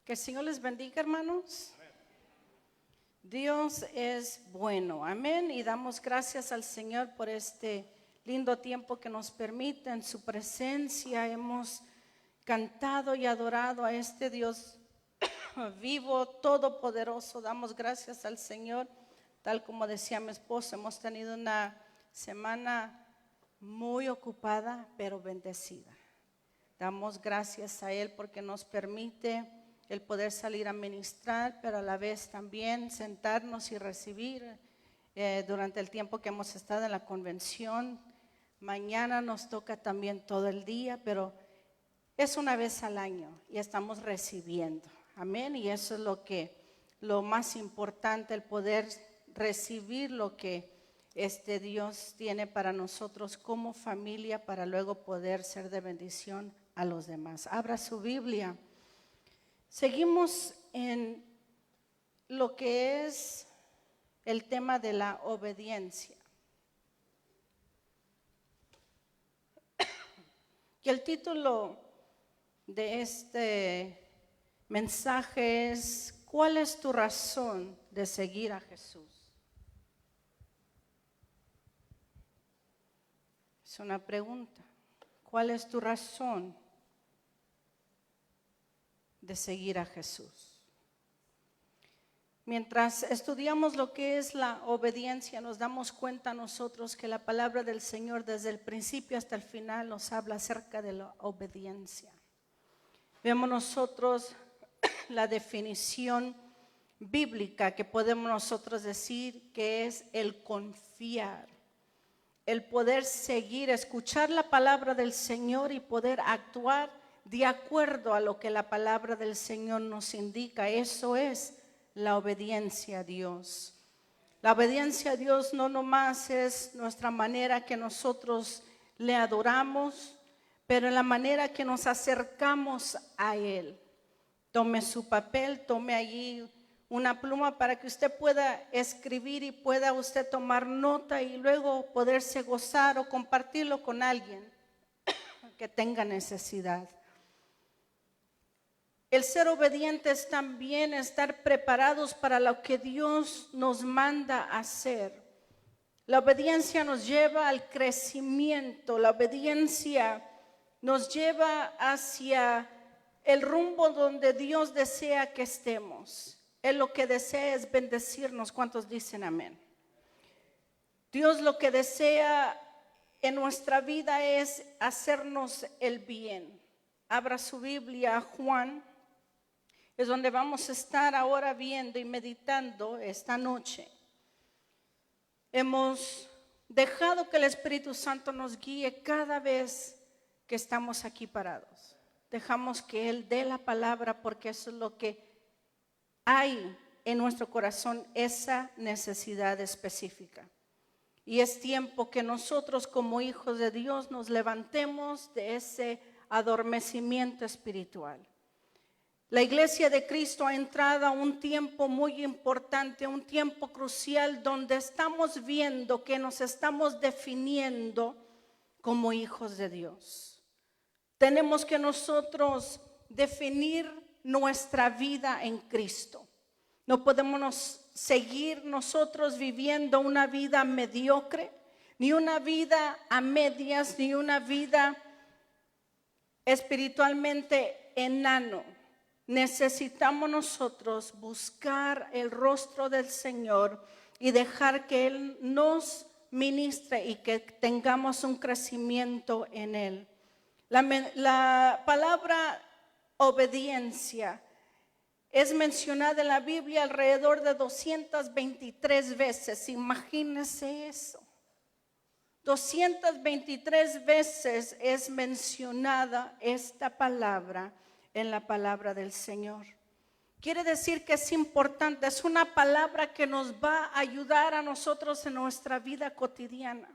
Que el Señor les bendiga, hermanos. Dios es bueno, amén. Y damos gracias al Señor por este lindo tiempo que nos permite en su presencia. Hemos cantado y adorado a este Dios vivo, todopoderoso. Damos gracias al Señor. Tal como decía mi esposo, hemos tenido una semana muy ocupada, pero bendecida. Damos gracias a Él porque nos permite el poder salir a ministrar, pero a la vez también sentarnos y recibir durante el tiempo que hemos estado en la convención. Mañana nos toca también todo el día, pero es una vez al año y estamos recibiendo. Amén. Y eso es lo más importante, el poder recibir lo que Dios tiene para nosotros como familia, para luego poder ser de bendición a los demás. Abra su Biblia. Seguimos en lo que es el tema de la obediencia. Y el título de este mensaje es: ¿cuál es tu razón de seguir a Jesús? Es una pregunta. ¿Cuál es tu razón de seguir a Jesús? Mientras estudiamos lo que es la obediencia, nos damos cuenta nosotros que la palabra del Señor desde el principio hasta el final nos habla acerca de la obediencia. Vemos nosotros la definición bíblica que podemos nosotros decir que es el confiar, el poder seguir, escuchar la palabra del Señor y poder actuar de acuerdo a lo que la palabra del Señor nos indica. Eso es la obediencia a Dios. La obediencia a Dios no nomás es nuestra manera que nosotros le adoramos, pero en la manera que nos acercamos a Él. Tome su papel, tome allí una pluma para que usted pueda escribir y pueda usted tomar nota y luego poderse gozar o compartirlo con alguien que tenga necesidad. El ser obediente es también estar preparados para lo que Dios nos manda hacer. La obediencia nos lleva al crecimiento, la obediencia nos lleva hacia el rumbo donde Dios desea que estemos. Él lo que desea es bendecirnos. ¿Cuántos dicen amén? Dios lo que desea en nuestra vida es hacernos el bien. Abra su Biblia, Juan. Es donde vamos a estar ahora viendo y meditando esta noche. Hemos dejado que el Espíritu Santo nos guíe cada vez que estamos aquí parados. Dejamos que Él dé la palabra porque eso es lo que hay en nuestro corazón, esa necesidad específica. Y es tiempo que nosotros como hijos de Dios nos levantemos de ese adormecimiento espiritual. La iglesia de Cristo ha entrado a un tiempo muy importante, un tiempo crucial donde estamos viendo que nos estamos definiendo como hijos de Dios. Tenemos que nosotros definir nuestra vida en Cristo. No podemos seguir nosotros viviendo una vida mediocre, ni una vida a medias, ni una vida espiritualmente enano. Necesitamos nosotros buscar el rostro del Señor y dejar que Él nos ministre y que tengamos un crecimiento en Él. La palabra obediencia es mencionada en la Biblia alrededor de 223 veces. Imagínense eso. 223 veces es mencionada esta palabra en la palabra del Señor. Quiere decir que es importante, es una palabra que nos va a ayudar a nosotros en nuestra vida cotidiana.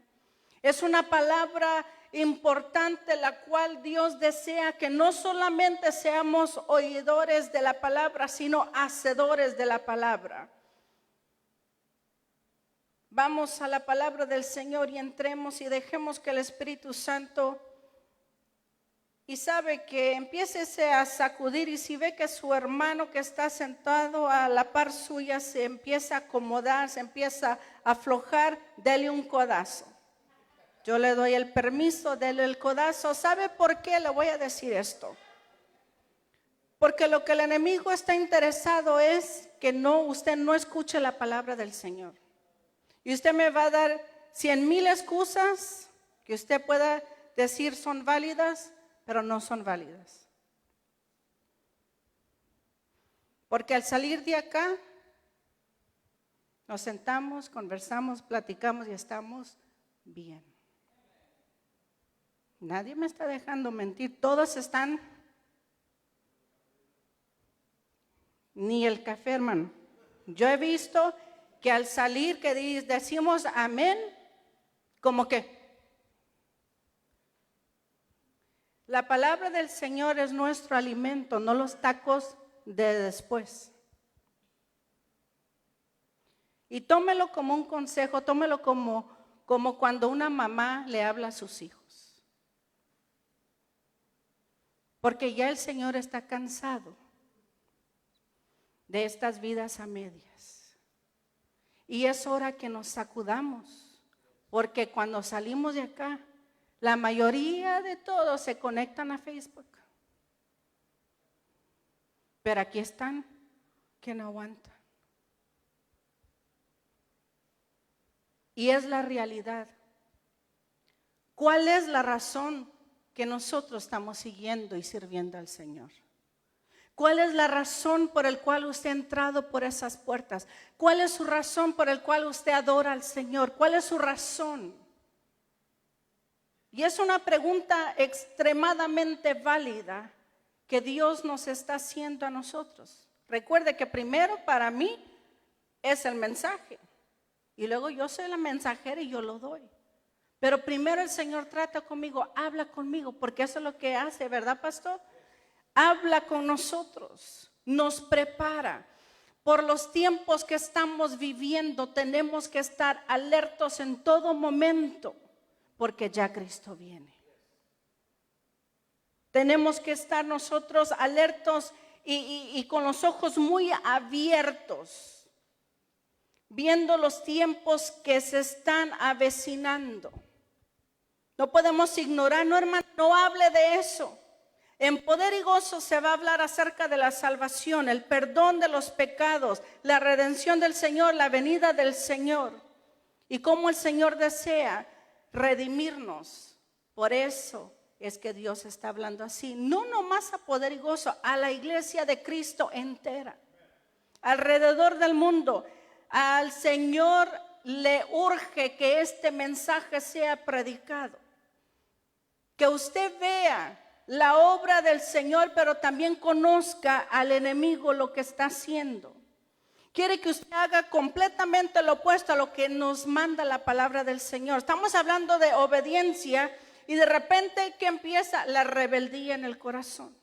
Es una palabra importante la cual Dios desea que no solamente seamos oidores de la palabra, sino hacedores de la palabra. Vamos a la palabra del Señor y entremos y dejemos que el Espíritu Santo y sabe que empiece a sacudir, y si ve que su hermano que está sentado a la par suya se empieza a acomodar, se empieza a aflojar, dele un codazo. Yo le doy el permiso, dele el codazo. ¿Sabe por qué le voy a decir esto? Porque lo que el enemigo está interesado es que usted no escuche la palabra del Señor. Y usted me va a dar 100,000 excusas que usted pueda decir son válidas, pero no son válidas. Porque al salir de acá, nos sentamos, conversamos, platicamos y estamos bien. Nadie me está dejando mentir, todos están, ni el café, hermano. Yo he visto que al salir que decimos amén, como que la palabra del Señor es nuestro alimento, no los tacos de después. Y tómelo como un consejo, tómelo como cuando una mamá le habla a sus hijos. Porque ya el Señor está cansado de estas vidas a medias. Y es hora que nos sacudamos, porque cuando salimos de acá, la mayoría de todos se conectan a Facebook. Pero aquí están que no aguantan. Y es la realidad. ¿Cuál es la razón que nosotros estamos siguiendo y sirviendo al Señor? ¿Cuál es la razón por la cual usted ha entrado por esas puertas? ¿Cuál es su razón por la cual usted adora al Señor? ¿Cuál es su razón? Y es una pregunta extremadamente válida que Dios nos está haciendo a nosotros. Recuerde que primero para mí es el mensaje. Y luego yo soy la mensajera y yo lo doy. Pero primero el Señor trata conmigo, habla conmigo, porque eso es lo que hace, ¿verdad, pastor? Habla con nosotros, nos prepara. Por los tiempos que estamos viviendo, tenemos que estar alertos en todo momento, porque ya Cristo viene. Tenemos que estar nosotros alertos y con los ojos muy abiertos, viendo los tiempos que se están avecinando. No podemos ignorar, no, hermano, no hable de eso. En Poder y Gozo se va a hablar acerca de la salvación, el perdón de los pecados, la redención del Señor, la venida del Señor y cómo el Señor desea redimirnos. Por eso es que Dios está hablando así, no nomás a Poder y Gozo, a la iglesia de Cristo entera, alrededor del mundo. Al Señor le urge que este mensaje sea predicado, que usted vea la obra del Señor, pero también conozca al enemigo lo que está haciendo. Quiere que usted haga completamente lo opuesto a lo que nos manda la palabra del Señor. Estamos hablando de obediencia y de repente que empieza la rebeldía en el corazón,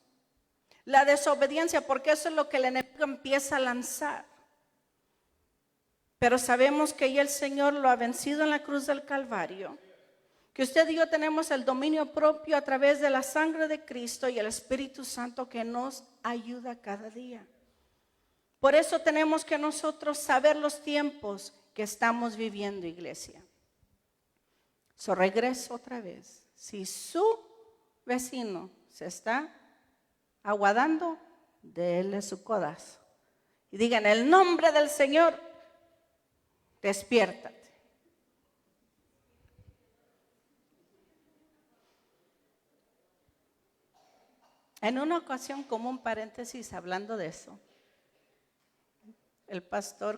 la desobediencia, porque eso es lo que el enemigo empieza a lanzar. Pero sabemos que ya el Señor lo ha vencido en la cruz del Calvario, que usted y yo tenemos el dominio propio a través de la sangre de Cristo y el Espíritu Santo que nos ayuda cada día. Por eso tenemos que nosotros saber los tiempos que estamos viviendo, iglesia. Regreso otra vez. Si su vecino se está aguadando, déle su codazo y diga: en el nombre del Señor, despiértate. En una ocasión, como un paréntesis, hablando de eso,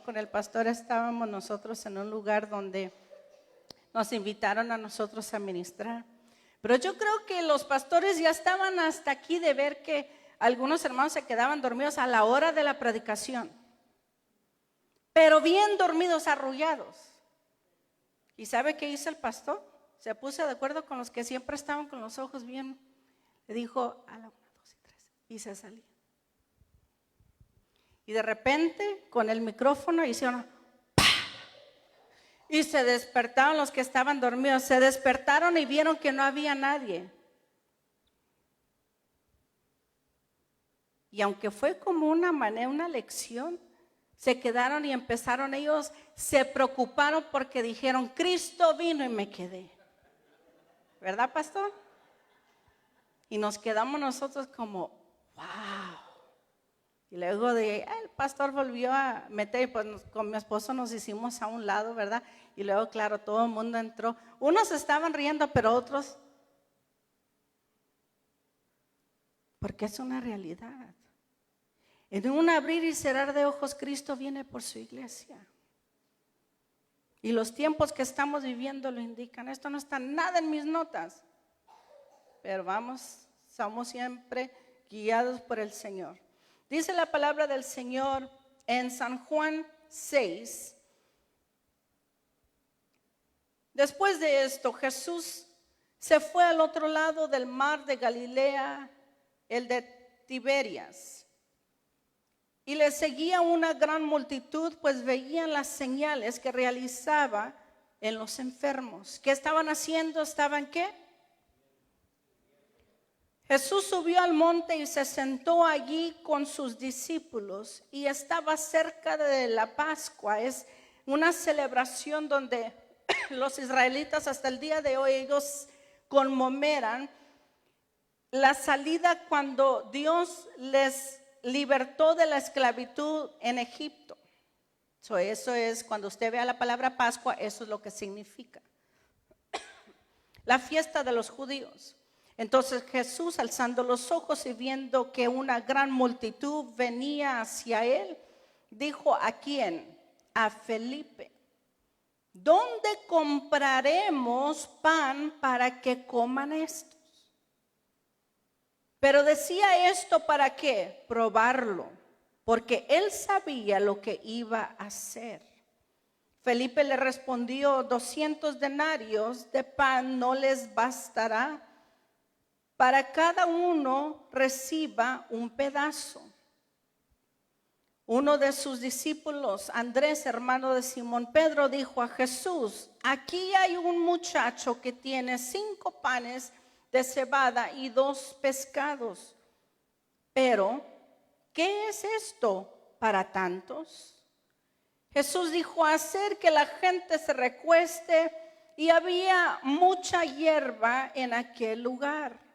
con el pastor estábamos nosotros en un lugar donde nos invitaron a nosotros a ministrar. Pero yo creo que los pastores ya estaban hasta aquí de ver que algunos hermanos se quedaban dormidos a la hora de la predicación, pero bien dormidos, arrullados. ¿Y sabe qué hizo el pastor? Se puso de acuerdo con los que siempre estaban con los ojos bien. Le dijo: a la 1, 2 y 3. Y se salía. Y de repente, con el micrófono, hicieron ¡pah! Y se despertaron los que estaban dormidos. Se despertaron y vieron que no había nadie. Y aunque fue como una lección, se quedaron y empezaron ellos, se preocuparon porque dijeron, Cristo vino y me quedé. ¿Verdad, pastor? Y nos quedamos nosotros como, wow. Y luego el pastor volvió a meter, y pues con mi esposo nos hicimos a un lado, ¿verdad? Y luego, claro, todo el mundo entró. Unos estaban riendo, pero otros, porque es una realidad. En un abrir y cerrar de ojos, Cristo viene por su iglesia. Y los tiempos que estamos viviendo lo indican. Esto no está nada en mis notas, pero somos siempre guiados por el Señor. Dice la palabra del Señor en San Juan 6. Después de esto, Jesús se fue al otro lado del mar de Galilea, el de Tiberias. Y le seguía una gran multitud, pues veían las señales que realizaba en los enfermos. ¿Qué estaban haciendo? ¿Estaban qué? Jesús subió al monte y se sentó allí con sus discípulos y estaba cerca de la Pascua. Es una celebración donde los israelitas hasta el día de hoy ellos conmemoran la salida cuando Dios les libertó de la esclavitud en Egipto. Eso es, cuando usted vea la palabra Pascua, eso es lo que significa. La fiesta de los judíos. Entonces Jesús, alzando los ojos y viendo que una gran multitud venía hacia él, dijo, ¿a quién? A Felipe, ¿dónde compraremos pan para que coman estos? Pero decía esto ¿para qué? Probarlo, porque él sabía lo que iba a hacer. Felipe le respondió, 200 denarios de pan no les bastará para cada uno reciba un pedazo. Uno de sus discípulos, Andrés, hermano de Simón Pedro, dijo a Jesús, aquí hay un muchacho que tiene 5 panes de cebada y 2 pescados. Pero, ¿qué es esto para tantos? Jesús dijo, hacer que la gente se recueste, y había mucha hierba en aquel lugar.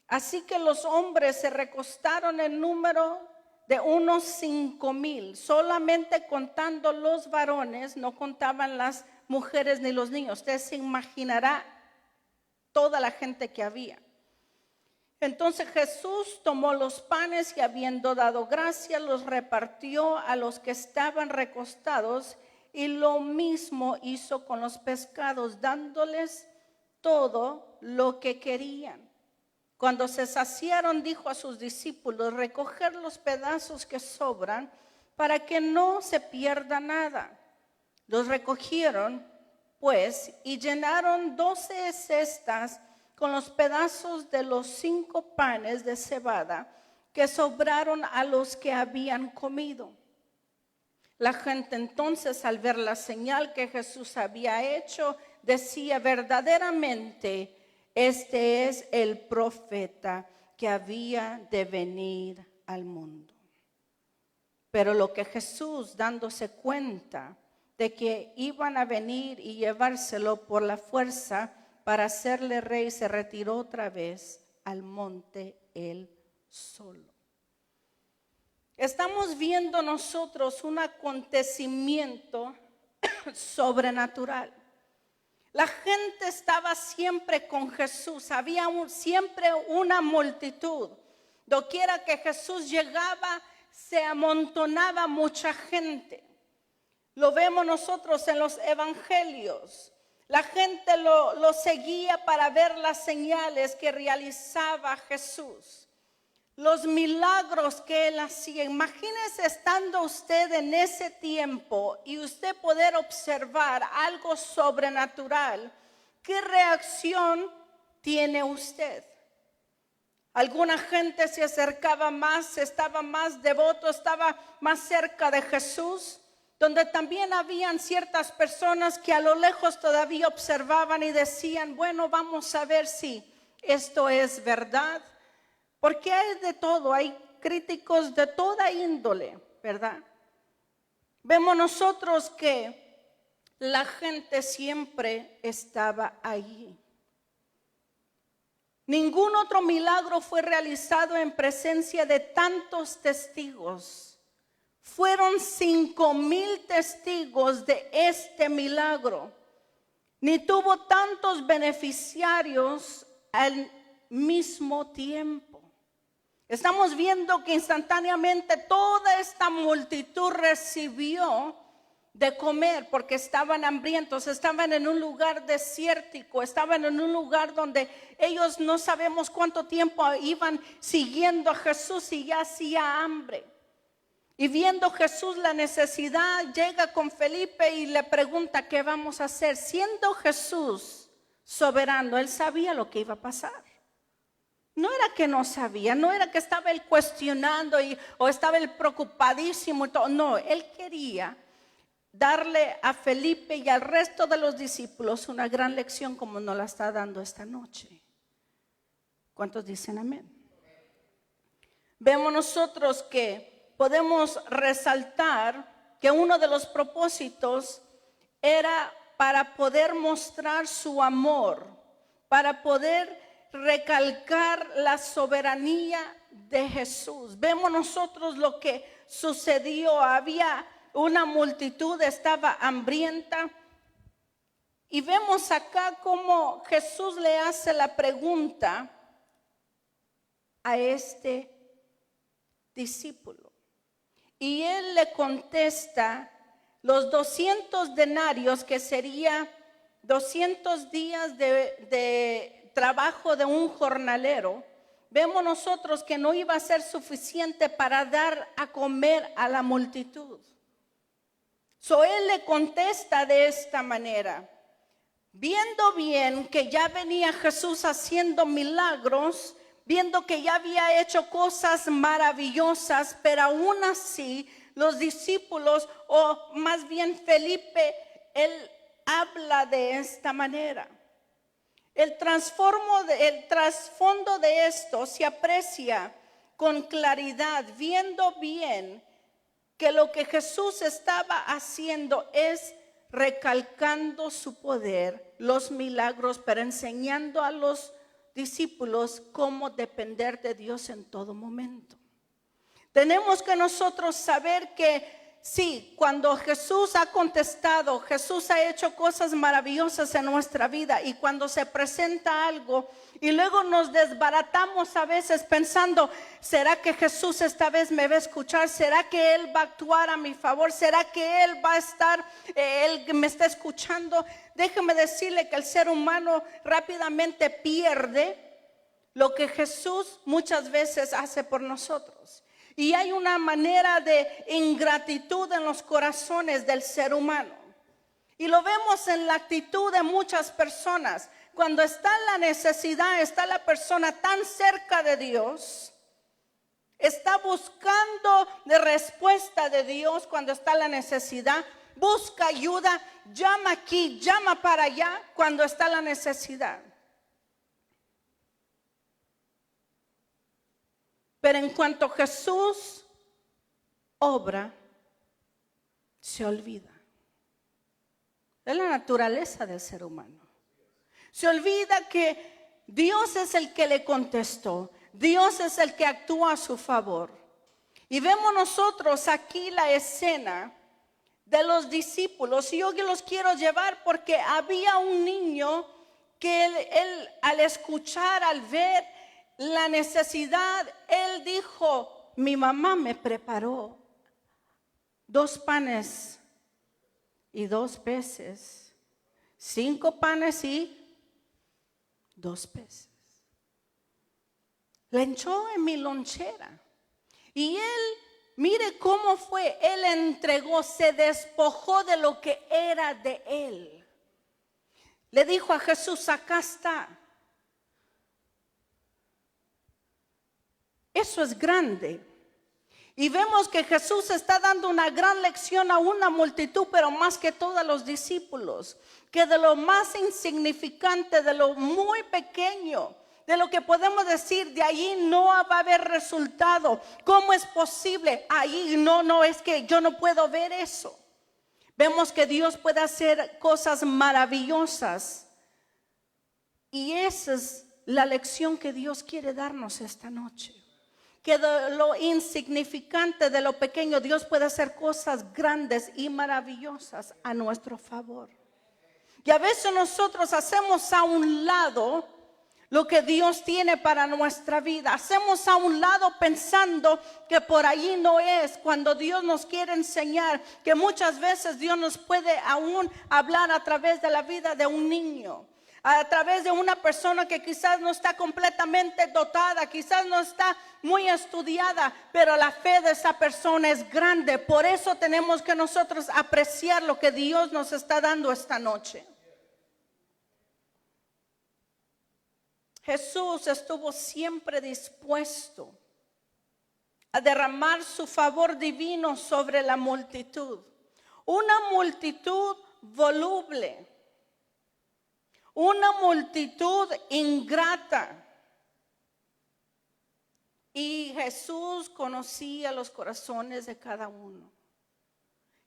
Así que los hombres se recostaron en número de unos 5,000, solamente contando los varones, no contaban las mujeres ni los niños. Usted se imaginará toda la gente que había. Entonces Jesús tomó los panes y habiendo dado gracias, los repartió a los que estaban recostados, y lo mismo hizo con los pescados, dándoles todo lo que querían. Cuando se saciaron, dijo a sus discípulos, recoger los pedazos que sobran para que no se pierda nada. Los recogieron, pues, y llenaron 12 cestas con los pedazos de los 5 panes de cebada que sobraron a los que habían comido. La gente entonces, al ver la señal que Jesús había hecho, decía, verdaderamente, este es el profeta que había de venir al mundo. Pero lo que Jesús, dándose cuenta de que iban a venir y llevárselo por la fuerza para hacerle rey, se retiró otra vez al monte él solo. Estamos viendo nosotros un acontecimiento sobrenatural. La gente estaba siempre con Jesús, había siempre una multitud. Doquiera que Jesús llegaba, se amontonaba mucha gente. Lo vemos nosotros en los evangelios. La gente lo seguía para ver las señales que realizaba Jesús, los milagros que él hacía. Imagínese estando usted en ese tiempo y usted poder observar algo sobrenatural. ¿Qué reacción tiene usted? Alguna gente se acercaba más, estaba más devoto, estaba más cerca de Jesús, donde también habían ciertas personas que a lo lejos todavía observaban y decían, bueno, vamos a ver si esto es verdad. Porque hay de todo, hay críticos de toda índole, ¿verdad? Vemos nosotros que la gente siempre estaba allí. Ningún otro milagro fue realizado en presencia de tantos testigos. Fueron 5,000 testigos de este milagro. Ni tuvo tantos beneficiarios al mismo tiempo. Estamos viendo que instantáneamente toda esta multitud recibió de comer porque estaban hambrientos, estaban en un lugar desértico, estaban en un lugar donde ellos no sabemos cuánto tiempo iban siguiendo a Jesús y ya hacía hambre. Y viendo Jesús la necesidad, llega con Felipe y le pregunta qué vamos a hacer. Siendo Jesús soberano, él sabía lo que iba a pasar. No era que no sabía, no era que estaba él cuestionando o estaba él preocupadísimo y todo. No, él quería darle a Felipe y al resto de los discípulos una gran lección como nos la está dando esta noche. ¿Cuántos dicen amén? Vemos nosotros que podemos resaltar que uno de los propósitos era para poder mostrar su amor, para poder recalcar la soberanía de Jesús. Vemos nosotros lo que sucedió. Había una multitud, estaba hambrienta. Y vemos acá cómo Jesús le hace la pregunta a este discípulo. Y él le contesta los 200 denarios, que sería 200 días de trabajo de un jornalero. Vemos nosotros que no iba a ser suficiente para dar a comer a la multitud. Él le contesta de esta manera: viendo bien que ya venía Jesús haciendo milagros, viendo que ya había hecho cosas maravillosas, pero aún así los discípulos, o más bien Felipe, él habla de esta manera. El trasfondo de esto se aprecia con claridad, viendo bien que lo que Jesús estaba haciendo es recalcando su poder, los milagros, pero enseñando a los discípulos cómo depender de Dios en todo momento. Tenemos que nosotros saber que sí, cuando Jesús ha contestado, Jesús ha hecho cosas maravillosas en nuestra vida, y cuando se presenta algo y luego nos desbaratamos a veces pensando: ¿será que Jesús esta vez me va a escuchar? ¿Será que Él va a actuar a mi favor? ¿Será que Él va a estar, Él me está escuchando? Déjeme decirle que el ser humano rápidamente pierde lo que Jesús muchas veces hace por nosotros. Y hay una manera de ingratitud en los corazones del ser humano. Y lo vemos en la actitud de muchas personas. Cuando está la necesidad, está la persona tan cerca de Dios, está buscando de respuesta de Dios cuando está la necesidad, busca ayuda, llama aquí, llama para allá cuando está la necesidad. Pero en cuanto Jesús obra, se olvida. Es la naturaleza del ser humano. Se olvida que Dios es el que le contestó. Dios es el que actúa a su favor. Y vemos nosotros aquí la escena de los discípulos. Y yo los quiero llevar porque había un niño que él al escuchar, al ver la necesidad, él dijo: mi mamá me preparó 2 panes y 2 peces, 5 panes y 2 peces. Le echó en mi lonchera. Y él, mire cómo fue, él entregó, se despojó de lo que era de él. Le dijo a Jesús: acá está. Eso es grande. Y vemos que Jesús está dando una gran lección a una multitud, pero más que todo a los discípulos, que de lo más insignificante, de lo muy pequeño, de lo que podemos decir, de allí no va a haber resultado. ¿Cómo es posible? Ahí no, es que yo no puedo ver eso. Vemos que Dios puede hacer cosas maravillosas. Y esa es la lección que Dios quiere darnos esta noche. Que de lo insignificante, de lo pequeño, Dios puede hacer cosas grandes y maravillosas a nuestro favor. Y a veces nosotros hacemos a un lado lo que Dios tiene para nuestra vida. Hacemos a un lado pensando que por allí no es, cuando Dios nos quiere enseñar que muchas veces Dios nos puede aún hablar a través de la vida de un niño, a través de una persona que quizás no está completamente dotada, quizás no está muy estudiada, pero la fe de esa persona es grande. Por eso tenemos que nosotros apreciar lo que Dios nos está dando esta noche. Jesús estuvo siempre dispuesto a derramar su favor divino sobre la multitud. Una multitud voluble, una multitud ingrata. Y Jesús conocía los corazones de cada uno.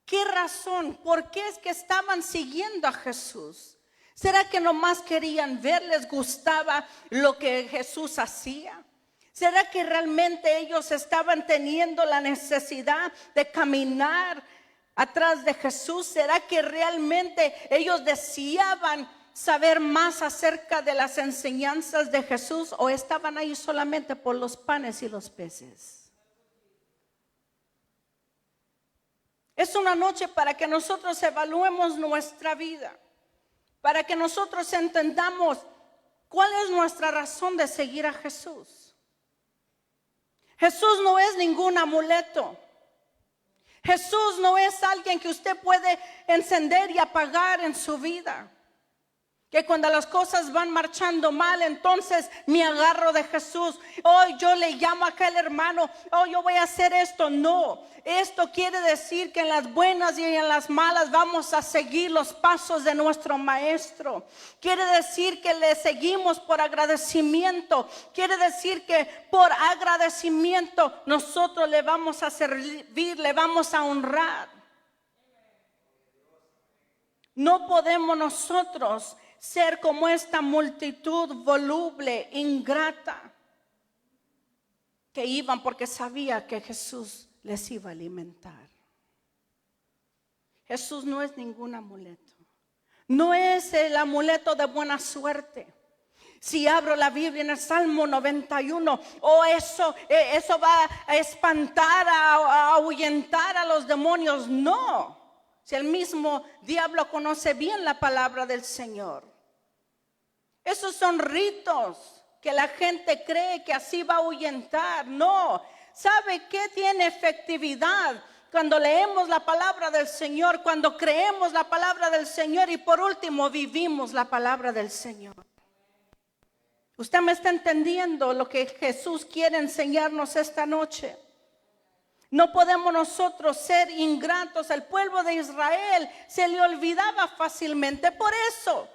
¿Qué razón? ¿Por qué es que estaban siguiendo a Jesús? ¿Será que nomás querían ver, les gustaba lo que Jesús hacía? ¿Será que realmente ellos estaban teniendo la necesidad de caminar atrás de Jesús? ¿Será que realmente ellos deseaban saber más acerca de las enseñanzas de Jesús, o estaban ahí solamente por los panes y los peces? Es una noche para que nosotros evaluemos nuestra vida, para que nosotros entendamos cuál es nuestra razón de seguir a Jesús. Jesús no es ningún amuleto. Jesús no es alguien que usted puede encender y apagar en su vida. Que cuando las cosas van marchando mal, entonces me agarro de Jesús. Hoy yo le llamo a aquel hermano, yo voy a hacer esto. No, esto quiere decir que en las buenas y en las malas vamos a seguir los pasos de nuestro maestro. Quiere decir que le seguimos por agradecimiento. Quiere decir que por agradecimiento nosotros le vamos a servir, le vamos a honrar. No podemos nosotros ser como esta multitud voluble, ingrata, que iban porque sabía que Jesús les iba a alimentar. Jesús no es ningún amuleto. No es el amuleto de buena suerte. Si abro la Biblia en el Salmo 91, eso va a espantar, a ahuyentar a los demonios. No. Si el mismo diablo conoce bien la palabra del Señor. Esos son ritos que la gente cree que así va a ahuyentar. No. ¿Sabe qué tiene efectividad? Cuando leemos la palabra del Señor, cuando creemos la palabra del Señor y por último vivimos la palabra del Señor. ¿Usted me está entendiendo lo que Jesús quiere enseñarnos esta noche? No podemos nosotros ser ingratos. El pueblo de Israel se le olvidaba fácilmente. Por eso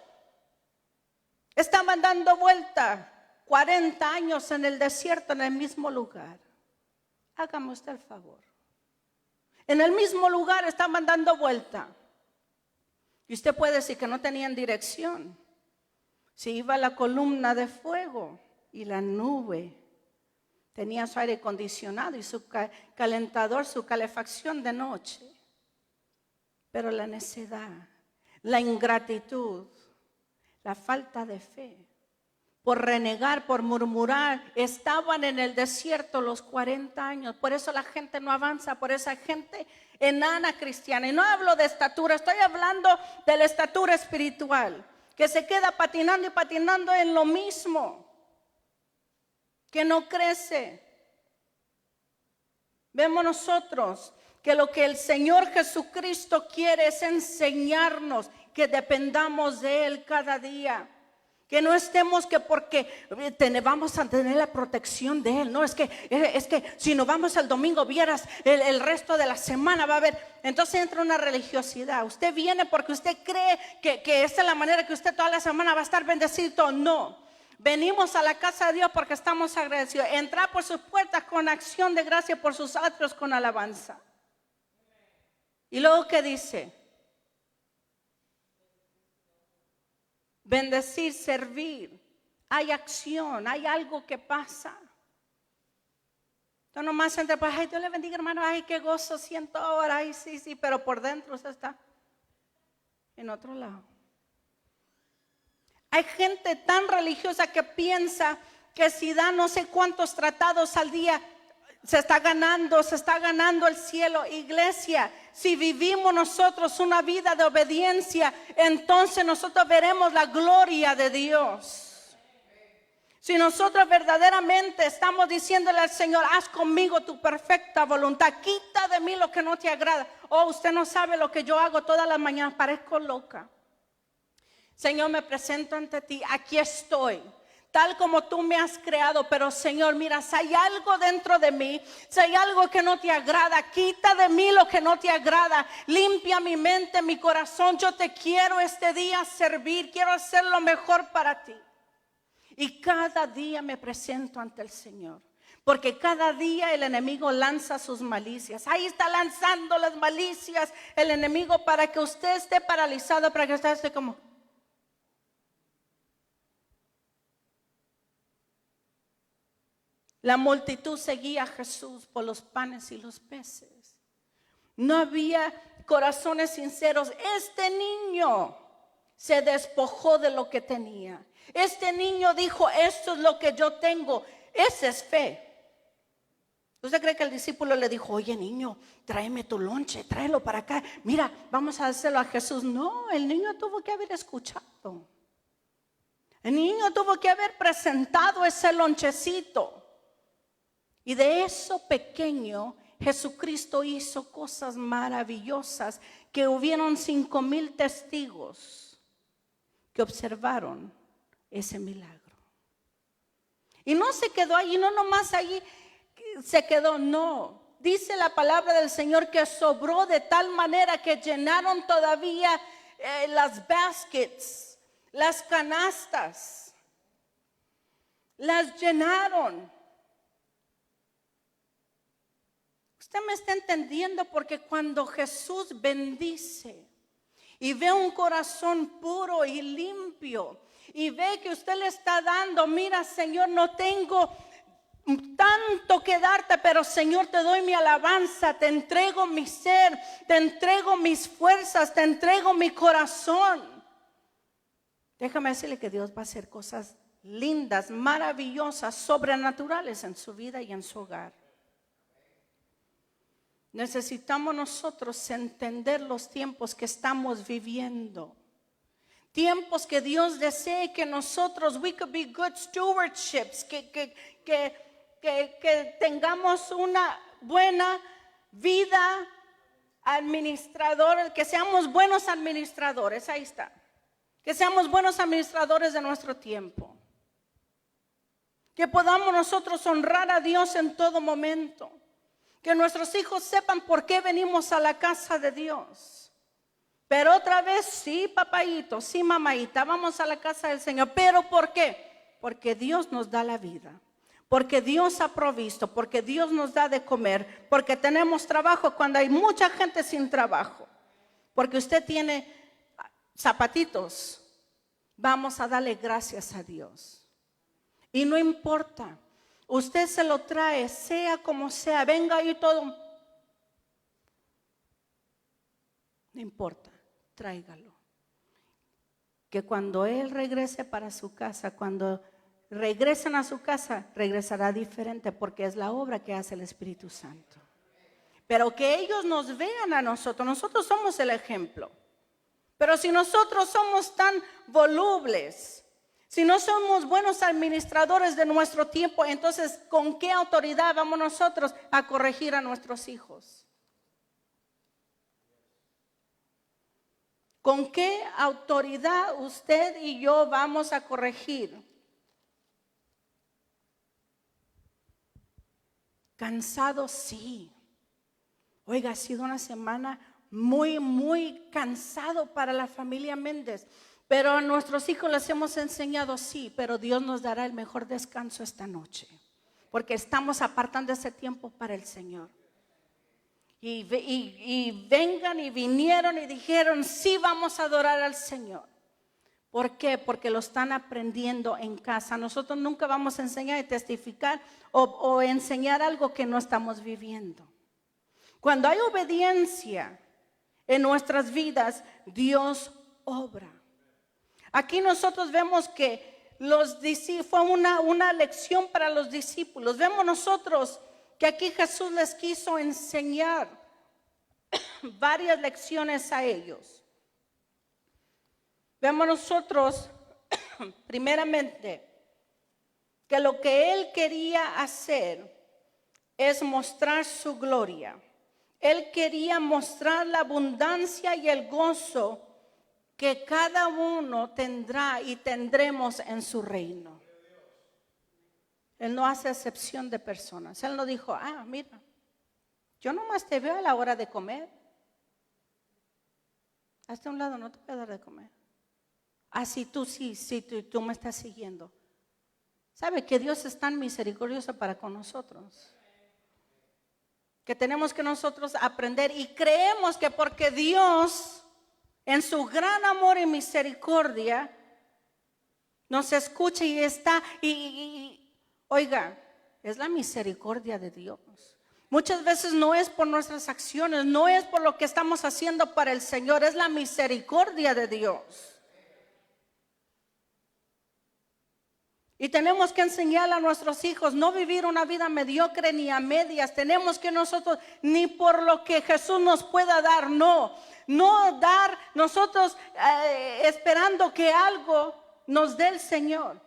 estaban dando vuelta 40 años en el desierto, en el mismo lugar. Hágame usted el favor. En el mismo lugar estaban dando vuelta. Y usted puede decir que no tenían dirección. Si iba la columna de fuego y la nube, tenía su aire acondicionado y su calentador, su calefacción de noche. Pero la necedad, la ingratitud, la falta de fe, por renegar, por murmurar, estaban en el desierto los 40 años. Por eso la gente no avanza, por esa gente enana cristiana. Y no hablo de estatura, estoy hablando de la estatura espiritual, que se queda patinando y patinando en lo mismo, que no crece. Vemos nosotros que lo que el Señor Jesucristo quiere es enseñarnos que dependamos de Él cada día. Que no estemos que porque vamos a tener la protección de Él. No, es que si no vamos el domingo, vieras el resto de la semana va a haber. Entonces entra una religiosidad. Usted viene porque usted cree que esta es la manera que usted toda la semana va a estar bendecido. No. Venimos a la casa de Dios porque estamos agradecidos. Entrar por sus puertas con acción de gracia, por sus atrios con alabanza. Y luego, ¿qué dice? Bendecir, servir. Hay acción, hay algo que pasa. Tú nomás entre, pues, ay, Dios le bendiga, hermano, ay, qué gozo siento ahora, ay, sí, pero por dentro usted está en otro lado. Hay gente tan religiosa que piensa que si da no sé cuántos tratados al día, se está ganando el cielo. Iglesia, si vivimos nosotros una vida de obediencia, entonces nosotros veremos la gloria de Dios. Si nosotros verdaderamente estamos diciéndole al Señor, haz conmigo tu perfecta voluntad, quita de mí lo que no te agrada. Oh, usted no sabe lo que yo hago todas las mañanas, parezco loca. Señor, me presento ante ti, aquí estoy, tal como tú me has creado, pero Señor, mira, si hay algo dentro de mí, si hay algo que no te agrada, quita de mí lo que no te agrada, limpia mi mente, mi corazón. Yo te quiero este día servir, quiero hacer lo mejor para ti. Y cada día me presento ante el Señor, porque cada día el enemigo lanza sus malicias. Ahí está lanzando las malicias el enemigo para que usted esté paralizado, para que usted esté como... La multitud seguía a Jesús por los panes y los peces. No había corazones sinceros. Este niño se despojó de lo que tenía. Este niño dijo, esto es lo que yo tengo. Esa es fe. ¿Usted cree que el discípulo le dijo, oye niño, tráeme tu lonche, tráelo para acá? Mira, vamos a hacerlo a Jesús. No, el niño tuvo que haber escuchado. El niño tuvo que haber presentado ese lonchecito. Y de eso pequeño, Jesucristo hizo cosas maravillosas, que hubieron 5,000 testigos que observaron ese milagro. Y no se quedó allí, no nomás allí se quedó, no. Dice la palabra del Señor que sobró de tal manera que llenaron todavía las baskets, las canastas, las llenaron. Usted me está entendiendo, porque cuando Jesús bendice y ve un corazón puro y limpio y ve que usted le está dando, mira Señor, no tengo tanto que darte, pero Señor, te doy mi alabanza, te entrego mi ser, te entrego mis fuerzas, te entrego mi corazón. Déjame decirle que Dios va a hacer cosas lindas, maravillosas, sobrenaturales en su vida y en su hogar. Necesitamos nosotros entender los tiempos que estamos viviendo. Tiempos que Dios desee que nosotros, we could be good stewardships, que tengamos una buena vida administradora, que seamos buenos administradores, ahí está. Que seamos buenos administradores de nuestro tiempo. Que podamos nosotros honrar a Dios en todo momento. Que nuestros hijos sepan por qué venimos a la casa de Dios. Pero otra vez, sí, papayito, sí, mamáita, vamos a la casa del Señor. ¿Pero por qué? Porque Dios nos da la vida. Porque Dios ha provisto, porque Dios nos da de comer. Porque tenemos trabajo cuando hay mucha gente sin trabajo. Porque usted tiene zapatitos. Vamos a darle gracias a Dios. Y no importa. Usted se lo trae, sea como sea, venga ahí todo. No importa, tráigalo. Que cuando él regrese para su casa, cuando regresen a su casa, regresará diferente, porque es la obra que hace el Espíritu Santo. Pero que ellos nos vean a nosotros somos el ejemplo. Pero si nosotros somos tan volubles, si no somos buenos administradores de nuestro tiempo, entonces ¿con qué autoridad vamos nosotros a corregir a nuestros hijos? ¿Con qué autoridad usted y yo vamos a corregir? Cansado, sí. Oiga, ha sido una semana muy cansado para la familia Méndez. Pero a nuestros hijos les hemos enseñado, sí, pero Dios nos dará el mejor descanso esta noche, porque estamos apartando ese tiempo para el Señor. Y vengan y vinieron y dijeron, sí, vamos a adorar al Señor. ¿Por qué? Porque lo están aprendiendo en casa. Nosotros nunca vamos a enseñar y testificar o enseñar algo que no estamos viviendo. Cuando hay obediencia en nuestras vidas, Dios obra. Aquí nosotros vemos que fue una lección para los discípulos. Vemos nosotros que aquí Jesús les quiso enseñar varias lecciones a ellos. Vemos nosotros, primeramente, que lo que Él quería hacer es mostrar su gloria. Él quería mostrar la abundancia y el gozo que cada uno tendrá y tendremos en su reino. Él no hace excepción de personas. Él no dijo, mira, yo nomás te veo a la hora de comer. Hazte a un lado, no te voy a dar de comer. Si tú me estás siguiendo. ¿Sabe que Dios es tan misericordioso para con nosotros? Que tenemos que nosotros aprender y creemos que porque Dios, en su gran amor y misericordia, nos escucha y está, oiga, es la misericordia de Dios. Muchas veces no es por nuestras acciones, no es por lo que estamos haciendo para el Señor, es la misericordia de Dios. Y tenemos que enseñar a nuestros hijos no vivir una vida mediocre ni a medias. Tenemos que nosotros, ni por lo que Jesús nos pueda dar, no dar nosotros esperando que algo nos dé el Señor.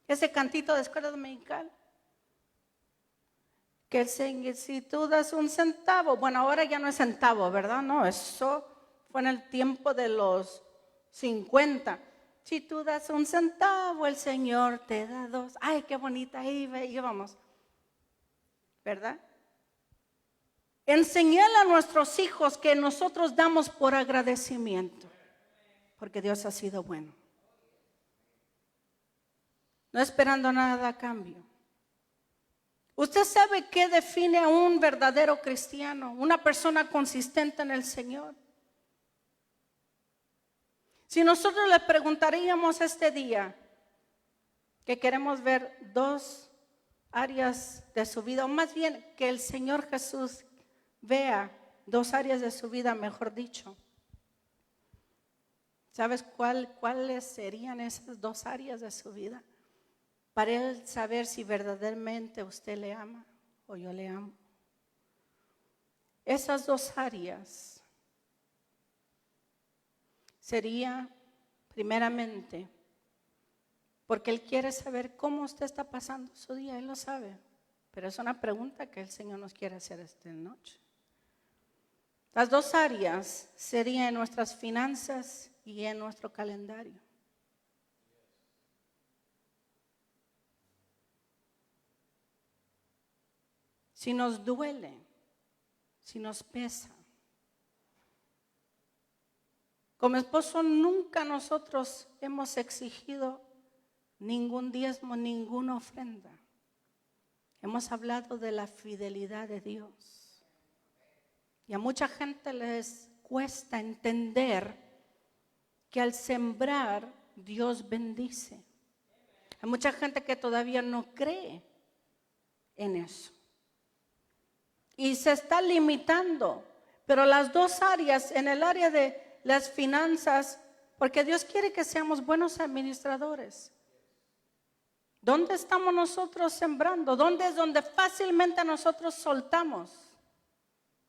Ese cantito de escuela dominical. Que el Señor, si tú das un centavo, bueno, ahora ya no es centavo, ¿verdad? No, eso fue en el tiempo de los 50. Si tú das un centavo, el Señor te da dos. Ay, qué bonita, ahí vamos. ¿Verdad? Enseñar a nuestros hijos que nosotros damos por agradecimiento, porque Dios ha sido bueno. No esperando nada a cambio. ¿Usted sabe qué define a un verdadero cristiano? Una persona consistente en el Señor. Si nosotros le preguntaríamos este día que queremos ver dos áreas de su vida, o más bien que el Señor Jesús vea dos áreas de su vida, mejor dicho. ¿Sabes cuáles serían esas dos áreas de su vida? Para Él saber si verdaderamente usted le ama o yo le amo. Esas dos áreas sería, primeramente, porque Él quiere saber cómo usted está pasando su día. Él lo sabe, pero es una pregunta que el Señor nos quiere hacer esta noche. Las dos áreas serían en nuestras finanzas y en nuestro calendario. Si nos duele, si nos pesa. Como esposo nunca nosotros hemos exigido ningún diezmo, ninguna ofrenda. Hemos hablado de la fidelidad de Dios. Y a mucha gente les cuesta entender que al sembrar Dios bendice. Hay mucha gente que todavía no cree en eso. Y se está limitando. Pero las dos áreas, en el área de las finanzas, porque Dios quiere que seamos buenos administradores. ¿Dónde estamos nosotros sembrando? ¿Dónde es donde fácilmente nosotros soltamos?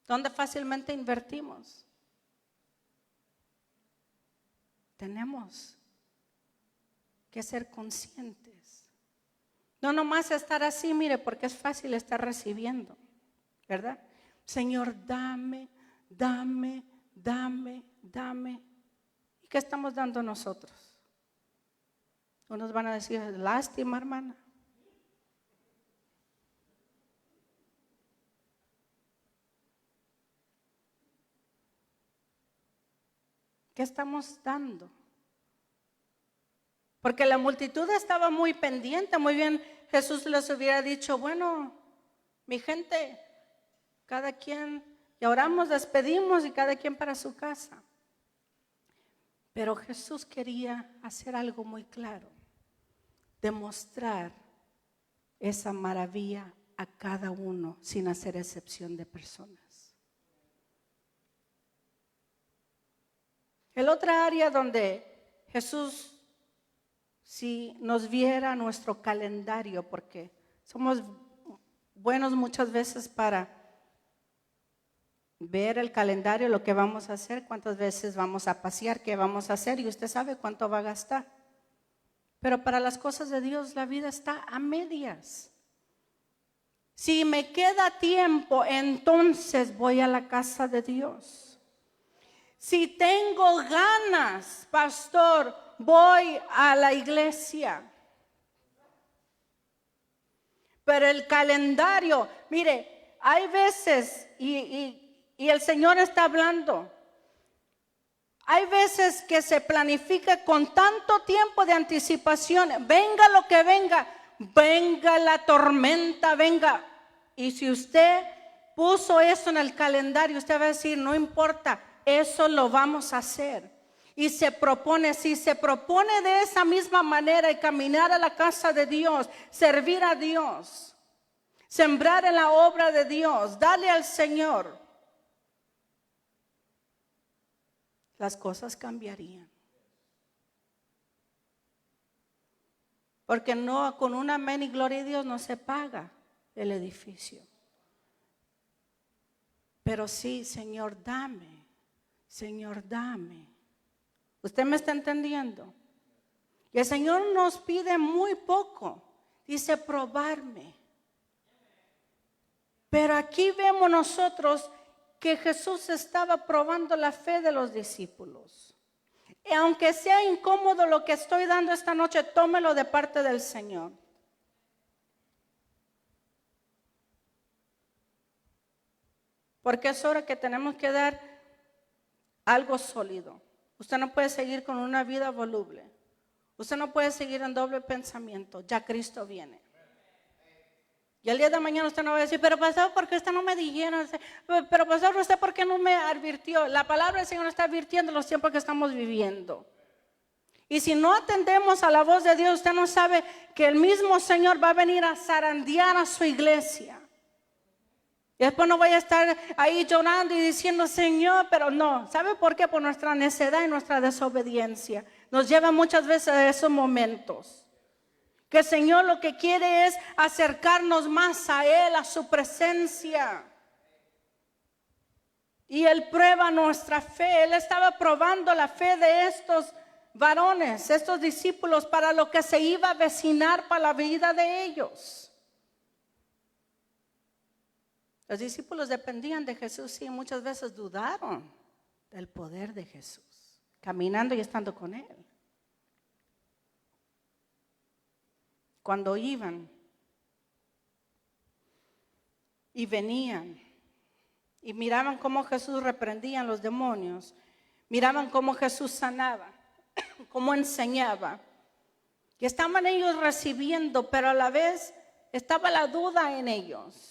¿Dónde fácilmente invertimos? Tenemos que ser conscientes. No nomás estar así, mire, porque es fácil estar recibiendo, ¿verdad? Señor, dame. ¿Y qué estamos dando nosotros? Unos van a decir, lástima, hermana. ¿Qué estamos dando? Porque la multitud estaba muy pendiente. Muy bien, Jesús les hubiera dicho, bueno, mi gente, cada quien, y oramos, despedimos y cada quien para su casa. Pero Jesús quería hacer algo muy claro, demostrar esa maravilla a cada uno sin hacer excepción de personas. El otra área donde Jesús, si nos viera nuestro calendario, porque somos buenos muchas veces para ver el calendario, lo que vamos a hacer, cuántas veces vamos a pasear, qué vamos a hacer, y usted sabe cuánto va a gastar. Pero para las cosas de Dios la vida está a medias. Si me queda tiempo, entonces voy a la casa de Dios. Si tengo ganas, pastor, voy a la iglesia. Pero el calendario, mire, hay veces, y el Señor está hablando, hay veces que se planifica con tanto tiempo de anticipación, venga lo que venga, venga la tormenta, venga. Y si usted puso eso en el calendario, usted va a decir, no importa, eso lo vamos a hacer. Y se propone, si se propone de esa misma manera y caminar a la casa de Dios, servir a Dios, sembrar en la obra de Dios, darle al Señor, las cosas cambiarían. Porque no, con un amén y gloria a Dios no se paga el edificio. Pero sí, Señor, dame. Señor, dame. ¿Usted me está entendiendo? Y el Señor nos pide muy poco. Dice, probarme. Pero aquí vemos nosotros que Jesús estaba probando la fe de los discípulos. Y aunque sea incómodo lo que estoy dando esta noche, tómelo de parte del Señor. Porque es hora que tenemos que dar algo sólido. Usted no puede seguir con una vida voluble. Usted no puede seguir en doble pensamiento. Ya Cristo viene. Y el día de mañana usted no va a decir, pero pastor, ¿por qué usted no me dijeron? Pero pastor, ¿usted por qué no me advirtió? La palabra del Señor está advirtiendo los tiempos que estamos viviendo. Y si no atendemos a la voz de Dios, usted no sabe que el mismo Señor va a venir a zarandear a su iglesia. Y después no voy a estar ahí llorando y diciendo, Señor, pero no. ¿Sabe por qué? Por nuestra necedad y nuestra desobediencia. Nos lleva muchas veces a esos momentos. Que el Señor lo que quiere es acercarnos más a Él, a su presencia. Y Él prueba nuestra fe. Él estaba probando la fe de estos varones, estos discípulos, para lo que se iba a avecinar para la vida de ellos. Los discípulos dependían de Jesús, sí, muchas veces dudaron del poder de Jesús, caminando y estando con Él. Cuando iban y venían y miraban cómo Jesús reprendía a los demonios, miraban cómo Jesús sanaba, cómo enseñaba, y estaban ellos recibiendo, pero a la vez estaba la duda en ellos.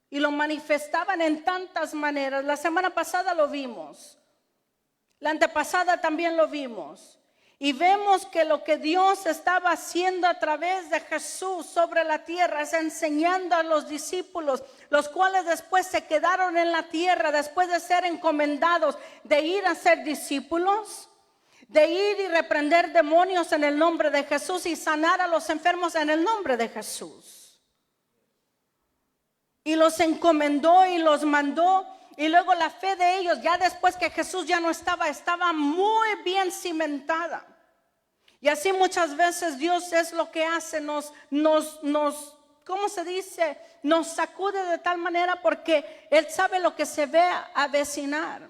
Y lo manifestaban en tantas maneras. La semana pasada lo vimos. La antepasada también lo vimos. Y vemos que lo que Dios estaba haciendo a través de Jesús sobre la tierra es enseñando a los discípulos, los cuales después se quedaron en la tierra después de ser encomendados de ir a ser discípulos, de ir y reprender demonios en el nombre de Jesús y sanar a los enfermos en el nombre de Jesús. Y los encomendó y los mandó. Y luego la fe de ellos, ya después que Jesús ya no estaba muy bien cimentada. Y así muchas veces Dios es lo que hace, nos ¿cómo se dice? Nos sacude de tal manera porque Él sabe lo que se ve avecinar.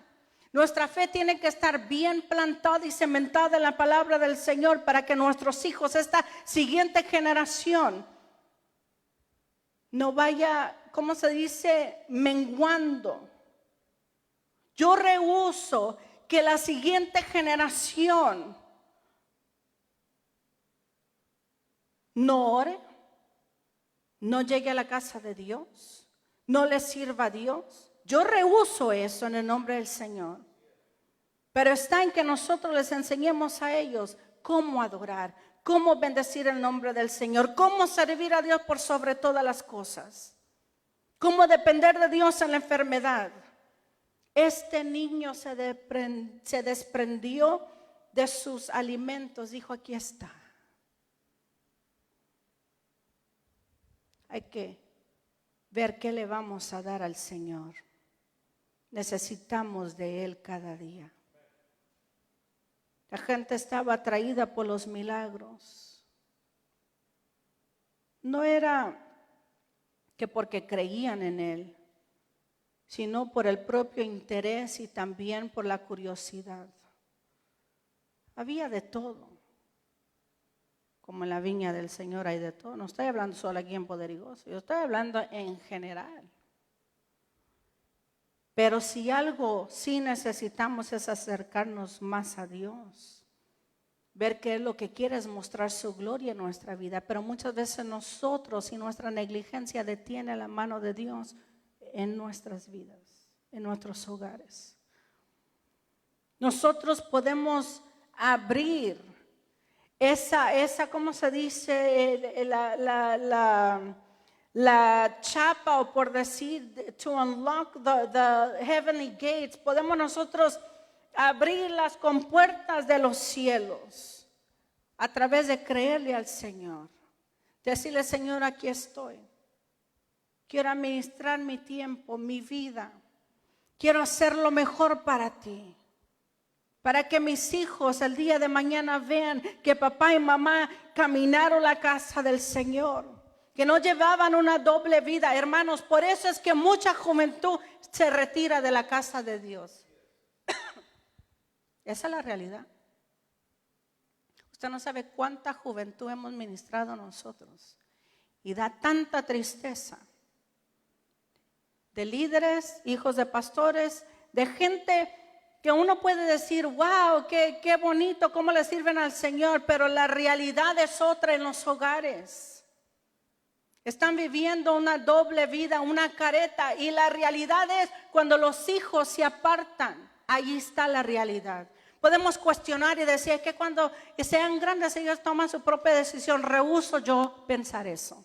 Nuestra fe tiene que estar bien plantada y cimentada en la palabra del Señor para que nuestros hijos, esta siguiente generación, no vaya, ¿cómo se dice? Menguando. Yo rehúso que la siguiente generación no ore, no llegue a la casa de Dios, no le sirva a Dios. Yo rehúso eso en el nombre del Señor. Pero está en que nosotros les enseñemos a ellos cómo adorar, cómo bendecir el nombre del Señor, cómo servir a Dios por sobre todas las cosas, cómo depender de Dios en la enfermedad. Este niño se desprendió de sus alimentos, dijo: aquí está. Hay que ver qué le vamos a dar al Señor. Necesitamos de Él cada día. La gente estaba atraída por los milagros. No era que porque creían en Él, sino por el propio interés y también por la curiosidad. Había de todo. Como en la viña del Señor hay de todo. No estoy hablando solo aquí en Poder y Gozo, yo estoy hablando en general. Pero si algo sí necesitamos es acercarnos más a Dios. Ver qué es lo que quiere, es mostrar su gloria en nuestra vida. Pero muchas veces nosotros y nuestra negligencia detiene la mano de Dios en nuestras vidas, en nuestros hogares. Nosotros podemos abrir esa ¿cómo se dice? La chapa, o por decir, to unlock the heavenly gates. Podemos nosotros abrir las compuertas de los cielos a través de creerle al Señor. Decirle: Señor, aquí estoy. Quiero administrar mi tiempo, mi vida. Quiero hacer lo mejor para ti. Para que mis hijos el día de mañana vean que papá y mamá caminaron la casa del Señor. Que no llevaban una doble vida. Hermanos, por eso es que mucha juventud se retira de la casa de Dios. Esa es la realidad. Usted no sabe cuánta juventud hemos ministrado nosotros. Y da tanta tristeza. De líderes, hijos de pastores, de gente que uno puede decir: wow, qué bonito, cómo le sirven al Señor. Pero la realidad es otra en los hogares. Están viviendo una doble vida, una careta. Y la realidad es cuando los hijos se apartan. Ahí está la realidad. Podemos cuestionar y decir que cuando sean grandes ellos toman su propia decisión. Rehúso yo pensar eso.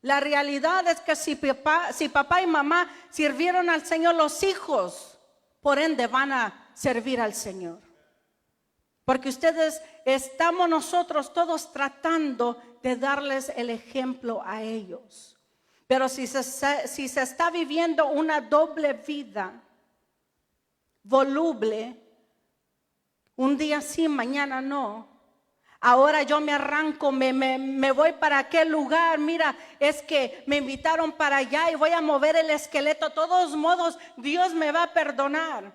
La realidad es que si papá y mamá sirvieron al Señor, los hijos, por ende, van a servir al Señor. Porque estamos nosotros todos tratando de darles el ejemplo a ellos. Pero si se está viviendo una doble vida, voluble, un día sí, mañana no. Ahora yo me arranco, me voy para aquel lugar. Mira, es que me invitaron para allá y voy a mover el esqueleto. De todos modos, Dios me va a perdonar.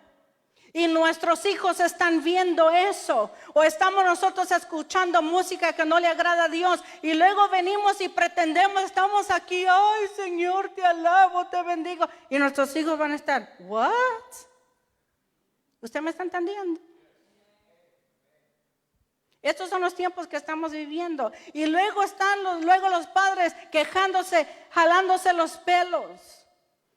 Y nuestros hijos están viendo eso. O estamos nosotros escuchando música que no le agrada a Dios. Y luego venimos y pretendemos, estamos aquí. Ay, Señor, te alabo, te bendigo. Y nuestros hijos van a estar: ¿what? ¿Usted me está entendiendo? Estos son los tiempos que estamos viviendo. Y luego están los padres quejándose, jalándose los pelos,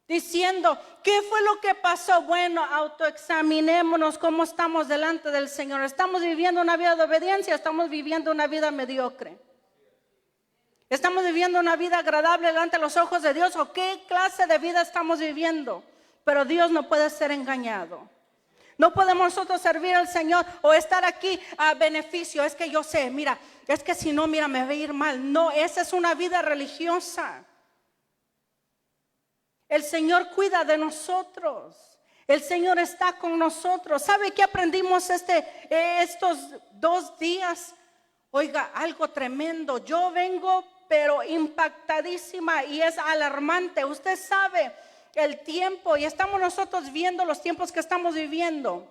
diciendo: ¿qué fue lo que pasó? Bueno, autoexaminémonos cómo estamos delante del Señor. ¿Estamos viviendo una vida de obediencia? ¿Estamos viviendo una vida mediocre? ¿Estamos viviendo una vida agradable delante de los ojos de Dios? ¿O qué clase de vida estamos viviendo? Pero Dios no puede ser engañado. No podemos nosotros servir al Señor o estar aquí a beneficio. Es que yo sé, mira, es que si no, mira, me va a ir mal. No, esa es una vida religiosa. El Señor cuida de nosotros. El Señor está con nosotros. ¿Sabe qué aprendimos estos 2 días? Oiga, algo tremendo. Yo vengo pero impactadísima y es alarmante. Usted sabe el tiempo, y estamos nosotros viendo los tiempos que estamos viviendo.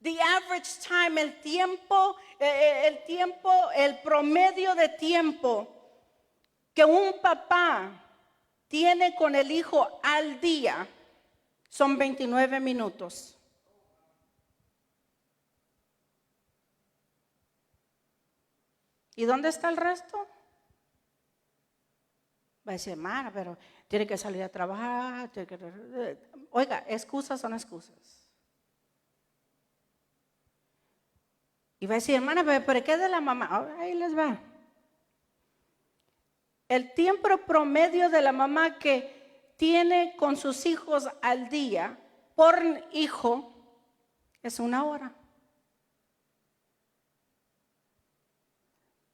The average time, el promedio de tiempo que un papá tiene con el hijo al día son 29 minutos. ¿Y dónde está el resto? Va a decir, hermana, pero tiene que salir a trabajar. Oiga, excusas son excusas. Y va a decir, hermana, pero ¿qué es de la mamá? Ahí les va. El tiempo promedio de la mamá que tiene con sus hijos al día por hijo es 1 hora.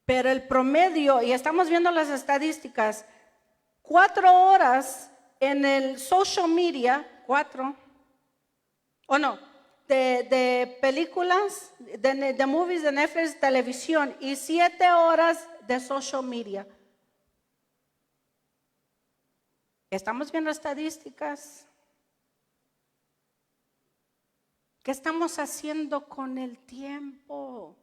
Pero el promedio, y estamos viendo las estadísticas, 4 horas en el social media, 4, o no, de películas, de movies, de Netflix, televisión, y 7 horas de social media. Estamos viendo estadísticas. ¿Qué estamos haciendo con el tiempo?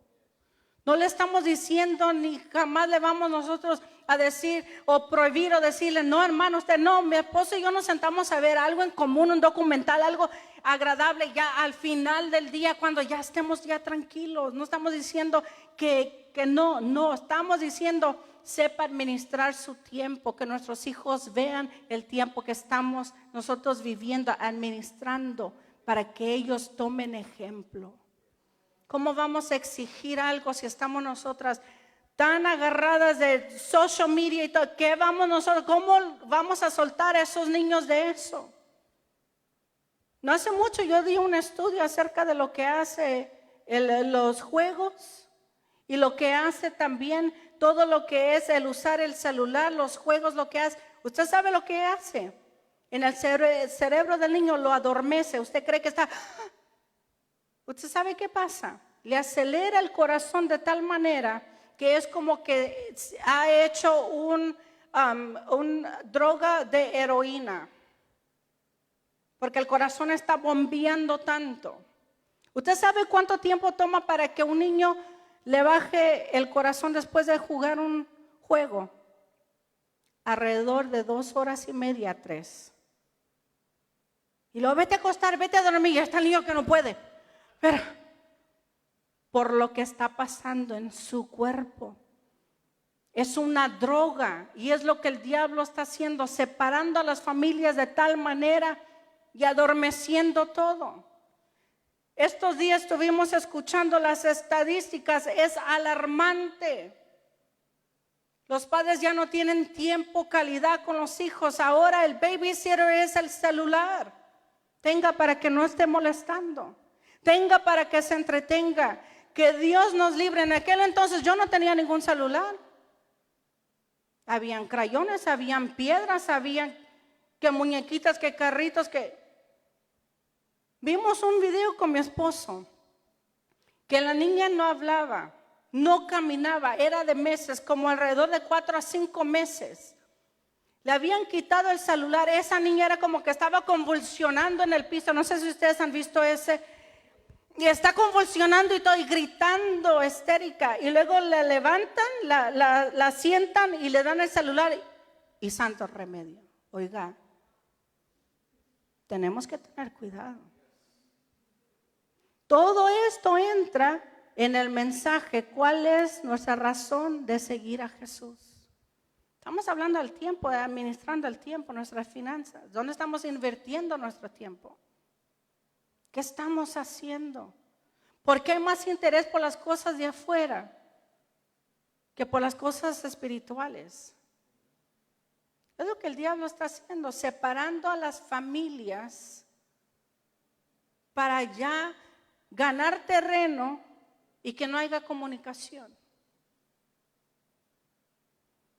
No le estamos diciendo ni jamás le vamos nosotros a decir o prohibir o decirle, no hermano, usted no, mi esposo y yo nos sentamos a ver algo en común, un documental, algo agradable ya al final del día cuando ya estemos ya tranquilos. No estamos diciendo que no, estamos diciendo sepa administrar su tiempo, que nuestros hijos vean el tiempo que estamos nosotros viviendo, administrando para que ellos tomen ejemplo. ¿Cómo vamos a exigir algo si estamos nosotras tan agarradas de social media y todo? ¿Qué vamos nosotros? ¿Cómo vamos a soltar a esos niños de eso? No hace mucho yo di un estudio acerca de lo que hace los juegos y lo que hace también todo lo que es el usar el celular, los juegos, lo que hace. ¿Usted sabe lo que hace? En el cerebro del niño lo adormece. ¿Usted cree que está? ¿Usted sabe qué pasa? Le acelera el corazón de tal manera que es como que ha hecho un droga de heroína. Porque el corazón está bombeando tanto. ¿Usted sabe cuánto tiempo toma para que un niño le baje el corazón después de jugar un juego? Alrededor de 2 horas y media, 3. Y luego vete a acostar, vete a dormir. Ya está el niño que no puede. Pero por lo que está pasando en su cuerpo. Es una droga y es lo que el diablo está haciendo, separando a las familias de tal manera y adormeciendo todo. Estos días estuvimos escuchando las estadísticas, es alarmante. Los padres ya no tienen tiempo, calidad con los hijos. Ahora el babysitter es el celular. Tenga para que no esté molestando. Tenga para que se entretenga. Que Dios nos libre. En aquel entonces yo no tenía ningún celular. Habían crayones, habían piedras, habían que muñequitas, que carritos, que... Vimos un video con mi esposo, que la niña no hablaba, no caminaba, era de meses, como alrededor de 4 a 5 meses. Le habían quitado el celular, esa niña era como que estaba convulsionando en el piso, no sé si ustedes han visto ese, y está convulsionando y todo, y gritando histérica, y luego la levantan, la sientan y le dan el celular, y santo remedio. Oiga, tenemos que tener cuidado. Todo esto entra en el mensaje. ¿Cuál es nuestra razón de seguir a Jesús? Estamos hablando del tiempo, de administrando el tiempo, nuestras finanzas. ¿Dónde estamos invirtiendo nuestro tiempo? ¿Qué estamos haciendo? ¿Por qué hay más interés por las cosas de afuera que por las cosas espirituales? Es lo que el diablo está haciendo, separando a las familias para ya ganar terreno y que no haya comunicación.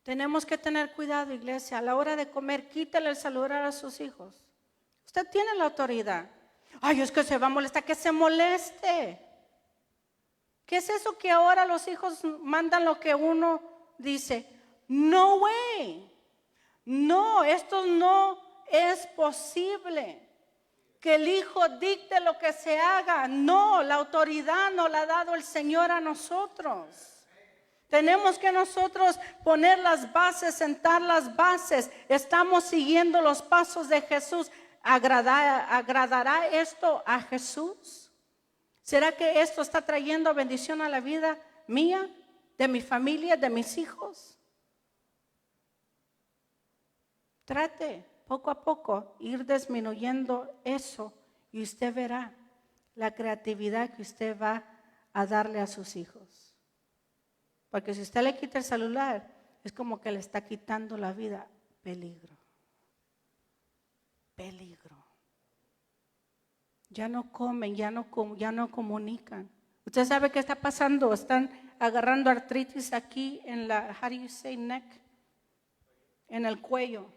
Tenemos que tener cuidado, iglesia. A la hora de comer, quítale el celular a sus hijos. Usted tiene la autoridad. Ay, es que se va a molestar, que se moleste. ¿Qué es eso que ahora los hijos mandan lo que uno dice? No way. No, esto no es posible. Que el hijo dicte lo que se haga. No, la autoridad nos la ha dado el Señor a nosotros. Tenemos que nosotros poner las bases, sentar las bases. Estamos siguiendo los pasos de Jesús. ¿Agradará esto a Jesús? ¿Será que esto está trayendo bendición a la vida mía de mi familia, de mis hijos. Trate poco a poco ir disminuyendo eso y usted verá la creatividad que usted va a darle a sus hijos. Porque si usted le quita el celular, es como que le está quitando la vida. Peligro. Peligro. Ya no comen, ya no comunican. Usted sabe qué está pasando. Están agarrando artritis aquí en la, how do you say neck? En el cuello.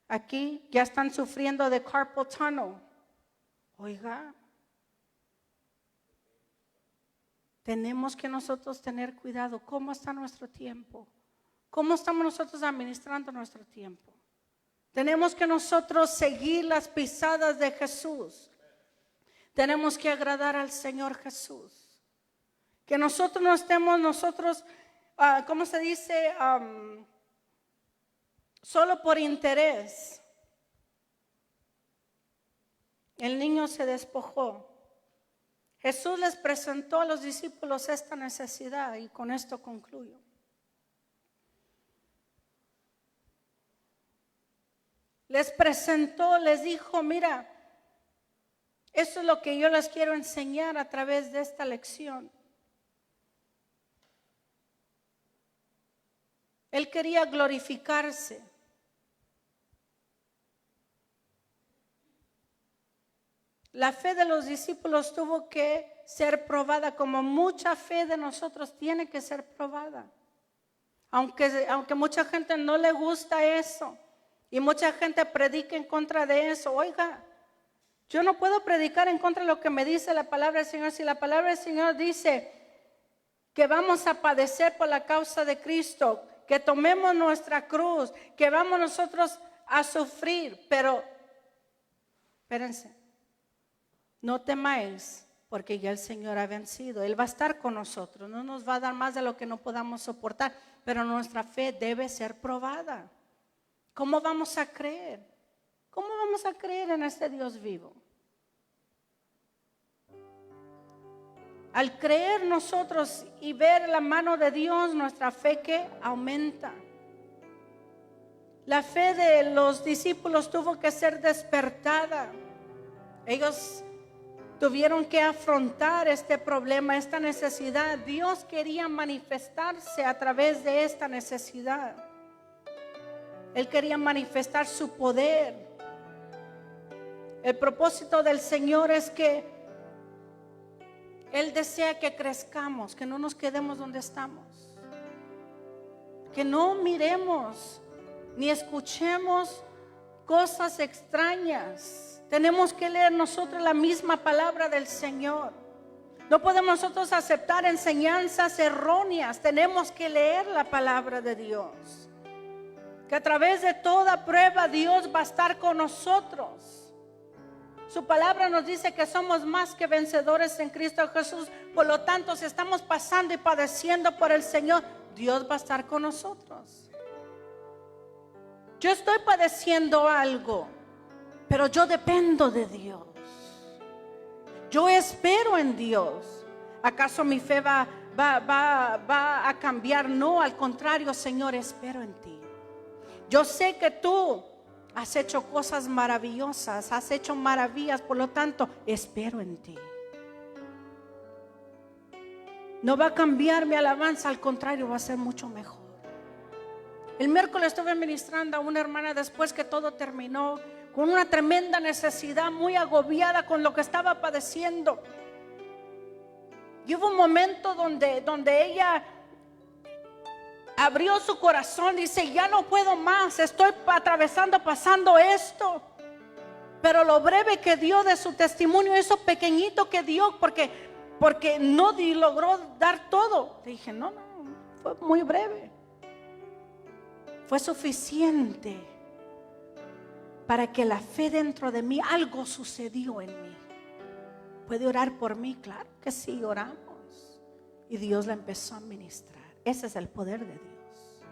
Aquí ya están sufriendo de carpal tunnel. Oiga, tenemos que nosotros tener cuidado. ¿Cómo está nuestro tiempo? ¿Cómo estamos nosotros administrando nuestro tiempo? Tenemos que nosotros seguir las pisadas de Jesús. Tenemos que agradar al Señor Jesús. Que nosotros no estemos ¿cómo se dice? Solo por interés. El niño se despojó. Jesús les presentó a los discípulos esta necesidad y con esto concluyo. Les presentó, les dijo, mira, eso es lo que yo les quiero enseñar a través de esta lección. Él quería glorificarse. La fe de los discípulos tuvo que ser probada, como mucha fe de nosotros tiene que ser probada. Aunque mucha gente no le gusta eso y mucha gente predica en contra de eso. Oiga, yo no puedo predicar en contra de lo que me dice la palabra del Señor. Si la palabra del Señor dice que vamos a padecer por la causa de Cristo, que tomemos nuestra cruz, que vamos nosotros a sufrir, pero espérense. No temáis, porque ya el Señor ha vencido. Él va a estar con nosotros. No nos va a dar más de lo que no podamos soportar. Pero nuestra fe debe ser probada. ¿Cómo vamos a creer? ¿Cómo vamos a creer en este Dios vivo? Al creer nosotros y ver la mano de Dios, nuestra fe que aumenta. La fe de los discípulos tuvo que ser despertada. Ellos tuvieron que afrontar este problema, esta necesidad. Dios quería manifestarse a través de esta necesidad. Él quería manifestar su poder. El propósito del Señor es que Él desea que crezcamos, que no nos quedemos donde estamos. Que no miremos ni escuchemos cosas extrañas. Tenemos que leer nosotros la misma palabra del Señor. No podemos nosotros aceptar enseñanzas erróneas. Tenemos que leer la palabra de Dios. Que a través de toda prueba Dios va a estar con nosotros. Su palabra nos dice que somos más que vencedores en Cristo Jesús. Por lo tanto, si estamos pasando y padeciendo por el Señor, Dios va a estar con nosotros. Yo estoy padeciendo algo, pero yo dependo de Dios. Yo espero en Dios. ¿Acaso mi fe va a cambiar? No, al contrario, Señor, espero en ti. Yo sé que tú has hecho cosas maravillosas, has hecho maravillas, por lo tanto, espero en ti. No va a cambiar mi alabanza, al contrario, va a ser mucho mejor. El miércoles estuve ministrando a una hermana después que todo terminó, con una tremenda necesidad, muy agobiada con lo que estaba padeciendo. Y hubo un momento donde ella abrió su corazón, dice, ya no puedo más, estoy pasando esto. Pero lo breve que dio de su testimonio, eso pequeñito que dio, porque no logró dar todo. Dije, no, fue muy breve. Fue suficiente para que la fe dentro de mí, algo sucedió en mí. ¿Puede orar por mí? Claro que sí, oramos. Y Dios la empezó a ministrar. Ese es el poder de Dios.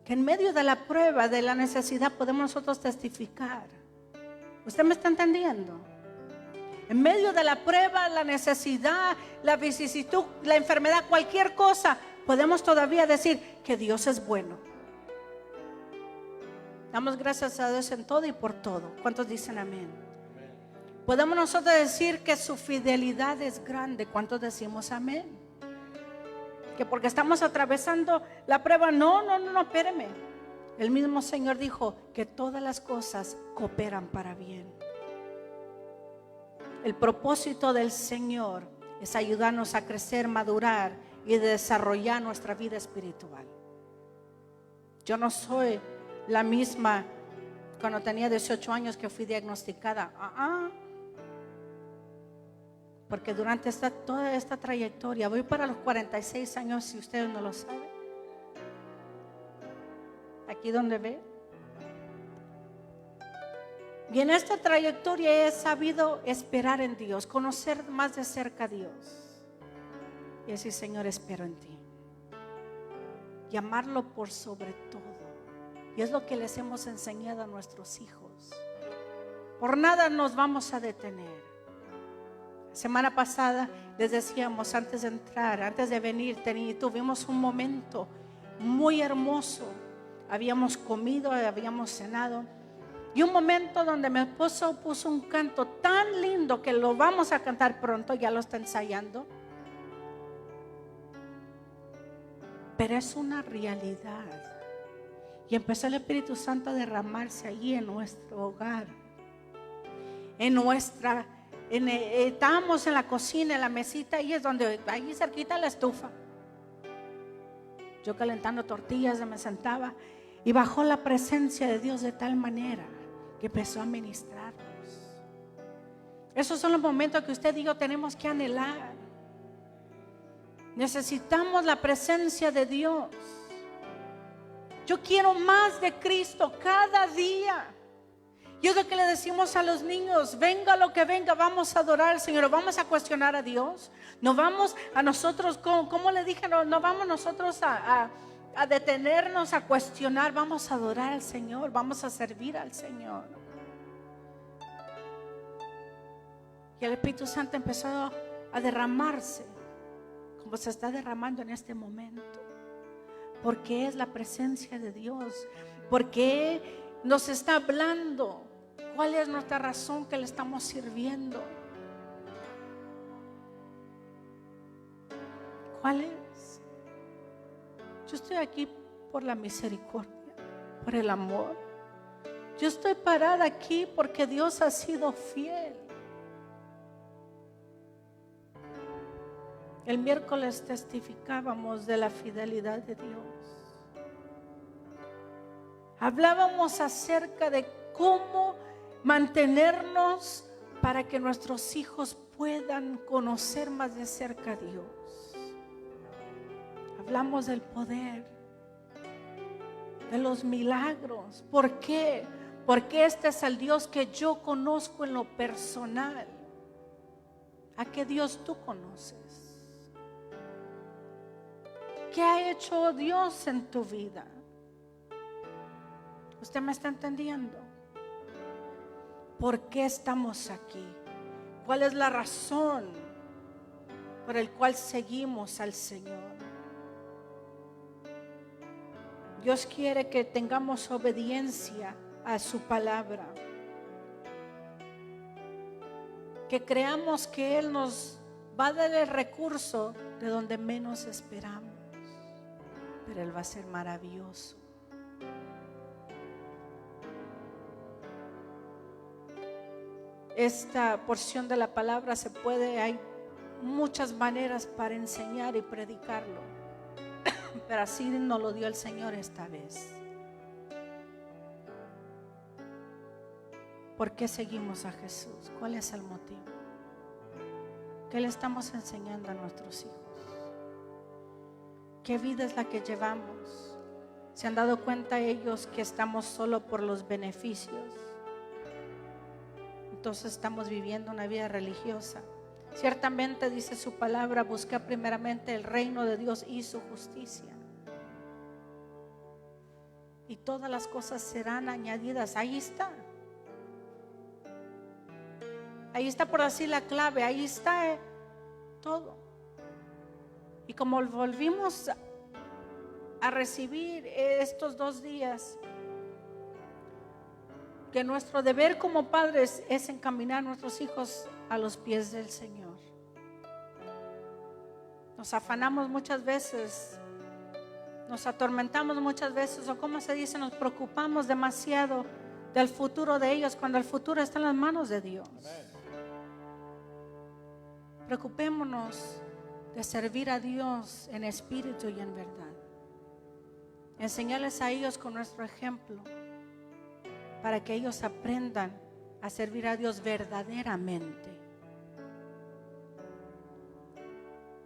Que en medio de la prueba, de la necesidad, podemos nosotros testificar. ¿Usted me está entendiendo? En medio de la prueba, la necesidad, la vicisitud, la enfermedad, cualquier cosa, podemos todavía decir que Dios es bueno. Damos gracias a Dios en todo y por todo. ¿Cuántos dicen amén? Podemos nosotros decir que su fidelidad es grande. ¿Cuántos decimos amén? Que porque estamos atravesando la prueba, no, espéreme. El mismo Señor dijo que todas las cosas cooperan para bien. El propósito del Señor es ayudarnos a crecer, madurar y desarrollar nuestra vida espiritual. Yo no soy la misma cuando tenía 18 años que fui diagnosticada. Porque durante toda esta trayectoria, voy para los 46 años, si ustedes no lo saben. Aquí donde ve. Y en esta trayectoria he sabido esperar en Dios, conocer más de cerca a Dios. Y decir, Señor, espero en ti. Y amarlo por sobre todo. Y es lo que les hemos enseñado a nuestros hijos. Por nada nos vamos a detener. La semana pasada les decíamos, antes de entrar, antes de venir, tuvimos un momento muy hermoso. Habíamos comido, habíamos cenado. Y un momento donde mi esposo puso un canto tan lindo que lo vamos a cantar pronto, ya lo está ensayando. Pero es una realidad. Y empezó el Espíritu Santo a derramarse allí en nuestro hogar. Estábamos en la cocina, en la mesita, y es donde, ahí cerquita la estufa. Yo calentando tortillas, me sentaba y bajó la presencia de Dios de tal manera que empezó a ministrarnos. Esos son los momentos que usted y yo tenemos que anhelar. Necesitamos la presencia de Dios. Yo quiero más de Cristo cada día. Y es lo que le decimos a los niños: venga lo que venga, vamos a adorar al Señor. Vamos a cuestionar a Dios. No vamos a nosotros, como le dije, no vamos nosotros a detenernos, a cuestionar. Vamos a adorar al Señor, vamos a servir al Señor. Y el Espíritu Santo empezó a derramarse, como se está derramando en este momento. Porque es la presencia de Dios. Porque nos está hablando. ¿Cuál es nuestra razón que le estamos sirviendo? ¿Cuál es? Yo estoy aquí por la misericordia, por el amor. Yo estoy parada aquí porque Dios ha sido fiel. El miércoles testificábamos de la fidelidad de Dios. Hablábamos acerca de cómo mantenernos para que nuestros hijos puedan conocer más de cerca a Dios. Hablamos del poder, de los milagros. ¿Por qué? Porque este es el Dios que yo conozco en lo personal. ¿A qué Dios tú conoces? ¿Qué ha hecho Dios en tu vida? ¿Usted me está entendiendo? ¿Por qué estamos aquí? ¿Cuál es la razón por la cual seguimos al Señor? Dios quiere que tengamos obediencia a su palabra. Que creamos que Él nos va a dar el recurso de donde menos esperamos. Pero Él va a ser maravilloso. Esta porción de la palabra hay muchas maneras para enseñar y predicarlo, pero así nos lo dio el Señor esta vez. ¿Por qué seguimos a Jesús? ¿Cuál es el motivo? ¿Qué le estamos enseñando a nuestros hijos? ¿Qué vida es la que llevamos? ¿Se han dado cuenta ellos que estamos solo por los beneficios? Entonces estamos viviendo una vida religiosa. Ciertamente dice su palabra: busca primeramente el reino de Dios y su justicia, y todas las cosas serán añadidas. Ahí está. Ahí está, por decir, la clave. Ahí está todo. Y como volvimos a recibir estos 2 días, que nuestro deber como padres es encaminar a nuestros hijos a los pies del Señor. Nos afanamos muchas veces, nos atormentamos muchas veces, o como se dice, nos preocupamos demasiado del futuro de ellos, cuando el futuro está en las manos de Dios. Preocupémonos de servir a Dios en espíritu y en verdad. Enseñarles a ellos con nuestro ejemplo, para que ellos aprendan a servir a Dios verdaderamente.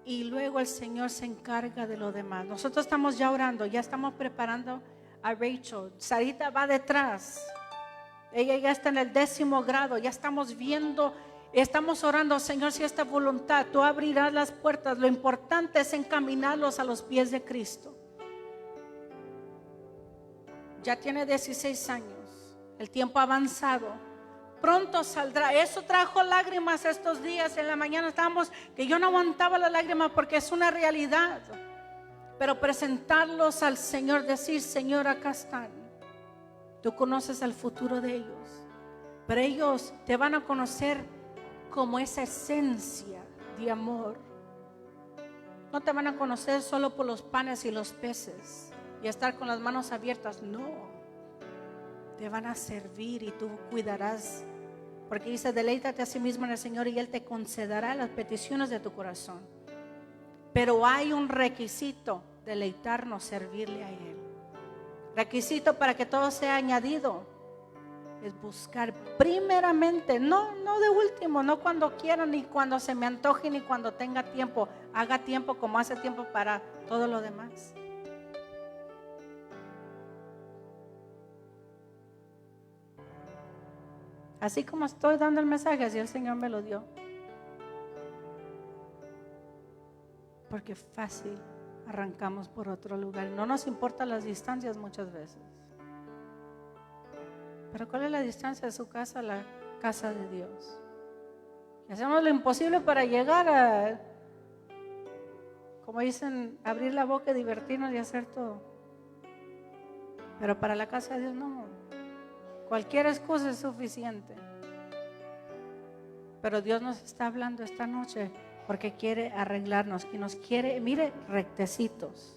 Y luego el Señor se encarga de lo demás. Nosotros estamos ya orando, ya estamos preparando a Rachel. Sarita va detrás. Ella ya está en el 10º grado. Ya estamos viendo, estamos orando, Señor, si esta voluntad, tú abrirás las puertas. Lo importante es encaminarlos a los pies de Cristo. Ya tiene 16 años. El tiempo ha avanzado. Pronto saldrá. Eso trajo lágrimas estos días. En la mañana estábamos que yo no aguantaba las lágrimas, porque es una realidad. Pero presentarlos al Señor, decir: Señor, acá están. Tú conoces el futuro de ellos, pero ellos te van a conocer como esa esencia de amor. No te van a conocer solo por los panes y los peces y estar con las manos abiertas. No. Te van a servir y tú cuidarás, porque dice: deleítate a sí mismo en el Señor y Él te concederá las peticiones de tu corazón. Pero hay un requisito: deleitarnos, servirle a Él. Requisito para que todo sea añadido es buscar primeramente, no de último, no cuando quiera, ni cuando se me antoje, ni cuando tenga tiempo. Haga tiempo como hace tiempo para todo lo demás. Así como estoy dando el mensaje, así el Señor me lo dio. Porque fácil arrancamos por otro lugar. No nos importan las distancias muchas veces. Pero ¿cuál es la distancia de su casa a la casa de Dios? Y hacemos lo imposible para llegar a, como dicen, abrir la boca, divertirnos y hacer todo. Pero para la casa de Dios no. Cualquier excusa es suficiente. Pero Dios nos está hablando esta noche porque quiere arreglarnos, y nos quiere, mire, rectecitos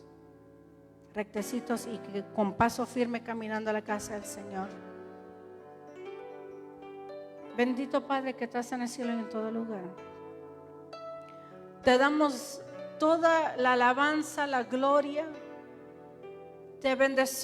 y que con paso firme caminando a la casa del Señor. Bendito Padre que estás en el cielo y en todo lugar. Te damos toda la alabanza, la gloria. Te bendecimos.